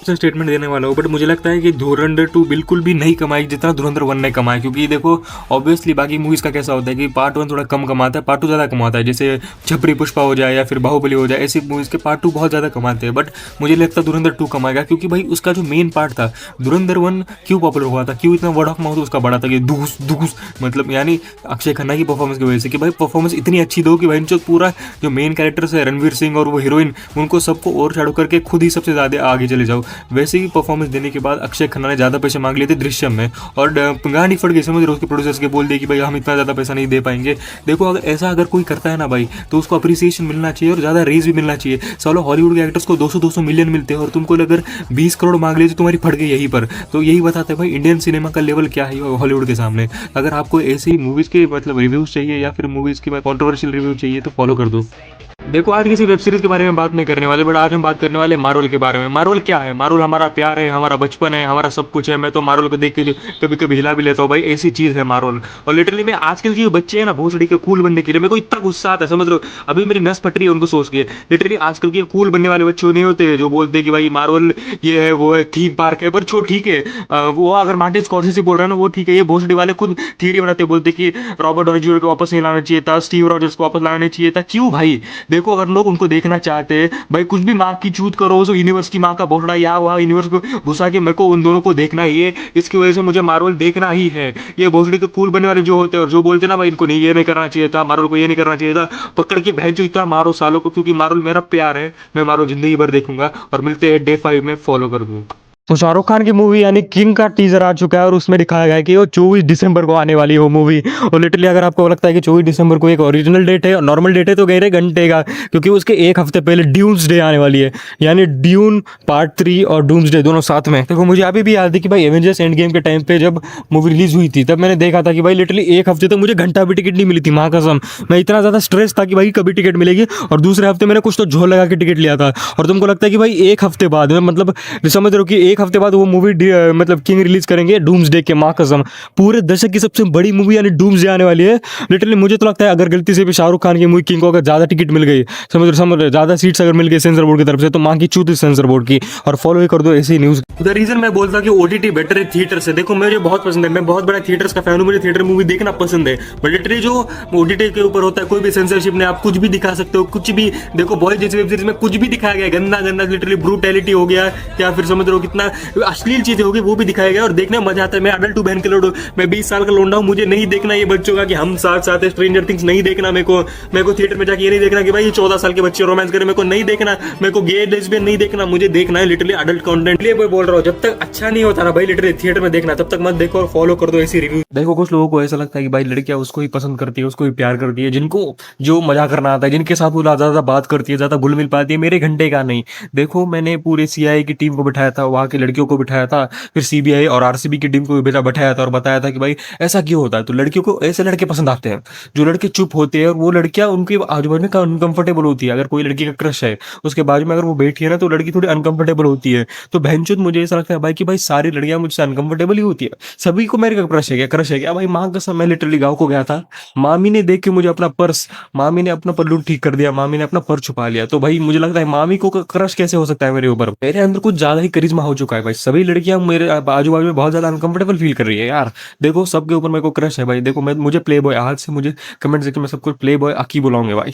Statement देने वाला हूँ, बट मुझे लगता है कि धुरंधर 2 बिल्कुल भी नहीं कमाई जितना धुरंधर 1 ने कमाया। क्योंकि देखो ऑब्वियसली बाकी मूवीज़ का कैसा होता है कि पार्ट 1 थोड़ा कम कमाता है, पार्ट 2 ज़्यादा कमाता है। जैसे छपरी पुष्पा हो जाए या फिर बाहुबली हो जाए, ऐसी मूवीज़ के पार्ट 2 बहुत ज़्यादा कमाते हैं। बट मुझे लगता है धुरंधर 2 कमाएगा, क्योंकि भाई उसका जो मेन पार्ट था, धुरंधर 1 क्यों पॉपुलर हुआ था, क्यों इतना वर्ड ऑफ माउथ उसका बड़ा था कि धूस धूस, मतलब यानी अक्षय खन्ना की परफॉर्मेंस की वजह से कि भाई परफॉर्मेंस इतनी अच्छी दो कि भाई जो पूरा जो मेन कैरेक्टर्स है रणवीर सिंह और वो हीरोइन, उनको सबको ओवर शैडो करके खुद ही सबसे ज़्यादा आगे चले जाओ। वैसे ही परफॉर्मेंस देने के बाद अक्षय खन्ना ने ज़्यादा पैसे मांग लिए थे दृश्यम में, और गांडी फट गई, समझ रहे हो, उसके प्रोड्यूसर्स के बोल दिए कि भाई हम इतना ज़्यादा पैसा नहीं दे पाएंगे। देखो अगर ऐसा अगर कोई करता है ना भाई, तो उसको अप्रिसिएशन मिलना चाहिए और ज़्यादा रेज भी मिलना चाहिए। सालों हॉलीवुड के एक्टर्स को 200-200 मिलियन मिलते हैं और तुमको अगर 20 करोड़ मांग लिए तो तुम्हारी फट गई यहीं पर। तो यही बताते हैं भाई इंडियन सिनेमा का लेवल क्या है हॉलीवुड के सामने। अगर आपको ऐसी मूवीज़ के मतलब रिव्यूज़ चाहिए या फिर मूवीज़ की कॉन्ट्रोवर्शियल रिव्यू चाहिए तो फॉलो कर दो। देखो आज किसी वेब सीरीज के बारे में बात नहीं करने वाले, बट आज हम बात करने वाले मार्वल के बारे में। मार्वल क्या है? मार्वल हमारा प्यार है, हमारा बचपन है, हमारा सब कुछ है। मैं तो मार्वल को देख के कभी कभी हिला भी लेता हूँ भाई, ऐसी चीज़ है मार्वल। और लिटरली मैं आजकल के जो बच्चे हैं ना भोसड़ी के कूल बनने के लिए, मेरे को इतना गुस्सा आता है, समझ लो अभी मेरी नस फट रही है उनको सोच के। लिटरली आजकल के कूल बनने वाले बच्चे नहीं होते जो बोलते हैं कि भाई मार्वल ये है वो है थीम पार्क है, पर छो ठीक है। वो अगर मार्टिन स्कॉर्सेज़ी बोल रहा है ना वो ठीक है, ये भोसड़ी वाले खुद थ्योरी बनाते बोलते कि रॉबर्ट डॉनी जूनियर को वापस नहीं लाना चाहिए था, स्टीव रॉजर्स को वापस लाना चाहिए था। क्यों भाई? देखो अगर लोग उनको देखना चाहते हैं भाई, कुछ भी माँ की चूत करो, उस यूनिवर्स की माँ का बोलना या वहाँ यूनिवर्स को घुसा के मेरे को उन दोनों को देखना ही है। इसकी वजह से मुझे मार्वल देखना ही है। ये भोसड़ी के कूल बनने वाले जो होते हैं और जो बोलते हैं ना भाई इनको नहीं ये नहीं करना चाहिए था, मार्वल को ये नहीं करना चाहिए था, पकड़ के बहन जो इतना मारो सालों को, क्योंकि मार्वल मेरा प्यार है। मैं मार्वल जिंदगी भर देखूंगा। और मिलते हैं डे 5 में, फॉलो कर दूँ। तो शाहरुख खान की मूवी यानी किंग का टीजर आ चुका है और उसमें दिखाया गया है कि वो 24 दिसंबर को आने वाली है वो मूवी। और लिटरली अगर आपको लगता है कि 24 दिसंबर को एक ओरिजिनल डेट है और नॉर्मल डेट है तो कह रहे घंटे का, क्योंकि उसके एक हफ्ते पहले ड्यून्स डे आने वाली है। यानी ड्यून पार्ट 3 और डूम्स डे दोनों साथ में। देखो मुझे अभी भी याद है कि भाई एवेंजर्स एंड गेम के टाइम पे जब मूवी रिलीज हुई थी तब मैंने देखा था कि भाई लिटरली एक हफ्ते तक मुझे घंटा भी टिकट नहीं मिली थी, माँ कसम। मैं इतना ज़्यादा स्ट्रेस था कि भाई कभी टिकट मिलेगी, और दूसरे हफ्ते मैंने कुछ तो झोल लगा के टिकट लिया था। और तुमको लगता है कि भाई एक हफ्ते बाद मतलब समझ रहे हो कि एक हफ्ते बाद वो मूवी मतलब किंग रिलीज करेंगे डूम्सडे के, माँ कसम। पूरे दशक की सबसे बड़ी मूवी यानी डूम्सडे आने वाली है। लिटरली मुझे तो लगता है अगर गलती से भी शाहरुख खान की मूवी किंग को अगर ज़्यादा टिकट मिल गई, समझ रहे ज़्यादा सीट्स अगर मिल गई सेंसर बोर्ड की तरफ से, तो माँ की चूत सेंसर बोर्ड की। और फॉलो ही कर दो ऐसी न्यूज़। द रीजन मैं बोलता कि ओटीटी बेटर है थिएटर से। देखो मुझे बहुत पसंद है, मैं बहुत बड़ा थिएटर्स का फैन हूँ, मुझे थिएटर मूवी देखना पसंद है। बट लिटरली जो ओटीटी के ऊपर होता है कोई भी सेंसरशिप नहीं, आप कुछ भी दिखा सकते हो, कुछ भी। देखो बॉयज जैसी वेब सीरीज में कुछ भी दिखाया गया, गंदा गंदा लिटरली ब्रूटैलिटी हो गया, या फिर समझ रहे हो कितना अश्लील चीजें होगी वो भी दिखाया गया और देखने में मजा आता है। मैं अडल्ट हूँ बहन के लोड, मैं 20 साल का लोंडा हूँ, मुझे नहीं देखना ये बच्चों का कि हम साथ साथ स्ट्रेंजर थिंग्स नहीं देखना। मेरे को थिएटर में जाके ये नहीं देखना कि भाई ये 14 साल के बच्चे रोमांस करें, मेरे को नहीं देखना। मेरे को गे लेस्बियन नहीं देखना, मुझे देखना है लिटरली अडल्ट कंटेंट। लिए बोल रहा हूँ जब तक अच्छा नहीं होता ना भाई लिटरली थिएटर में देखना, तब तक मत देखो और फॉलो कर दो ऐसी रिव्यू। देखो कुछ लोगों को ऐसा लगता है कि भाई लड़कियां उसको ही पसंद करती है, उसको ही प्यार करती है, जिनको जो मजा करना आता है, जिनके साथ वो ज्यादा बात करती है, ज्यादा घुल मिल पाती है। मेरे घंटे का नहीं। देखो मैंने पूरे सीआईए की टीम को बिठाया था, वहाँ की लड़कियों को बिठाया था, फिर सीबीआई और आरसीबी की टीम को भी बैठाया था और बताया था कि भाई ऐसा क्यों होता है। तो लड़कियों को ऐसे लड़के पसंद आते हैं जो लड़के चुप होते हैं, और वो लड़कियां उनके आजू बाजू में अनकंफर्टेबल होती है। अगर कोई लड़की का क्रश है उसके बाजू में अगर वो बैठी है ना, तो लड़की थोड़ी अनकंफर्टेबल होती है। तो बहनचोद मुझे ऐसा लगता है भाई कि भाई सारी लड़कियां मुझसे अनकंफर्टेबल ही होती है। सभी को मेरे का क्रश है क्या? क्रश है क्या भाई? माँ कसम मैं लिटरली गाँव को गया था, मामी ने देख के मुझे अपना पर्स, मामी ने अपना पल्लू ठीक कर दिया, मामी ने अपना पर्स छुपा लिया। तो भाई मुझे लगता है मामी को क्रश कैसे हो सकता है मेरे ऊपर? मेरे अंदर कुछ ज्यादा ही करिश्मा हो चुका है भाई। सभी लड़कियां मेरे आजू बाजू में बहुत ज्यादा अनकंफर्टेबल फील कर रही है यार। देखो सबके ऊपर मेरे को क्रश है भाई। देखो मैं मुझे प्ले बॉय, आज से मुझे कमेंट सेक्शन में सबको प्ले बॉय अकी बुलाऊंगे भाई।